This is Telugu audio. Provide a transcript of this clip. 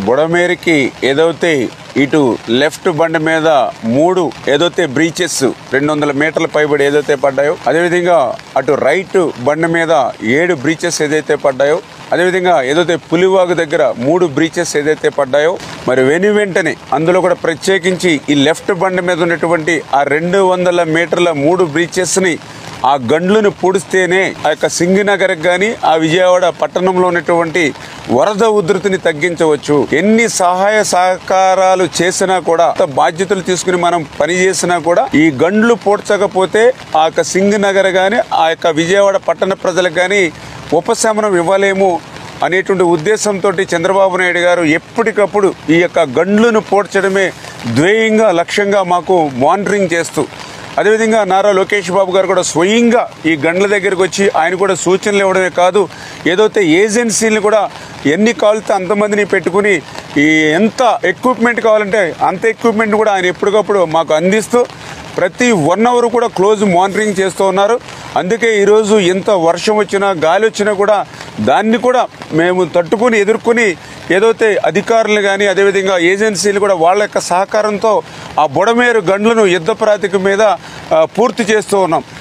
బుడమేరికి ఏదైతే ఇటు లెఫ్ట్ బండి మీద 3 ఏదైతే బ్రీచెస్ 200 మీటర్ల పైబడి ఏదైతే పడ్డాయో, అదేవిధంగా అటు రైట్ బండి మీద 7 బ్రీచెస్ ఏదైతే పడ్డాయో, అదేవిధంగా ఏదైతే పులివాగు దగ్గర 3 బ్రీచెస్ ఏదైతే పడ్డాయో, మరి వెంటనే అందులో కూడా ప్రత్యేకించి ఈ లెఫ్ట్ బండి మీద ఉన్నటువంటి ఆ 200 మీటర్ల 3 బ్రీచెస్ని ఆ గండ్లను పూడిస్తేనే ఆ యొక్క సింగనగర్ కానీ ఆ విజయవాడ పట్టణంలో ఉన్నటువంటి వరద ఉధృతిని తగ్గించవచ్చు. ఎన్ని సహాయ సహకారాలు చేసినా కూడా, బాధ్యతలు తీసుకుని మనం పని చేసినా కూడా ఈ గండ్లు పూడ్చకపోతే ఆ యొక్క సింగనగర్ కానీ ఆ యొక్క విజయవాడ పట్టణ ప్రజలకు కానీ ఉపశమనం ఇవ్వలేము అనేటువంటి ఉద్దేశంతో చంద్రబాబు నాయుడు గారు ఎప్పటికప్పుడు ఈ యొక్క గండ్లను పూడ్చడమే ధ్యేయంగా లక్ష్యంగా మాకు మానిటరింగ్ చేస్తూ, అదేవిధంగా నారా లోకేష్ బాబు గారు కూడా స్వయంగా ఈ గండ్ల దగ్గరికి వచ్చి ఆయన కూడా సూచనలు ఇవ్వడమే కాదు, ఏదైతే ఏజెన్సీలను కూడా ఎన్ని కావాలితే అంతమందిని పెట్టుకుని ఈ ఎంత ఎక్విప్మెంట్ కావాలంటే అంత ఎక్విప్మెంట్ కూడా ఆయన ఎప్పటికప్పుడు మాకు అందిస్తూ ప్రతి 1 అవర్ కూడా క్లోజ్ మానిటరింగ్ చేస్తూ ఉన్నారు. అందుకే ఈరోజు ఎంత వర్షం వచ్చినా గాలి వచ్చినా కూడా దాన్ని కూడా మేము తట్టుకుని ఎదుర్కొని ఏదైతే అధికారులు కానీ అదేవిధంగా ఏజెన్సీలు కూడా వాళ్ళ యొక్క సహకారంతో ఆ బుడమేరు గండ్లను యుద్ధ ప్రాతిపదిక మీద పూర్తి చేస్తూ ఉన్నాం.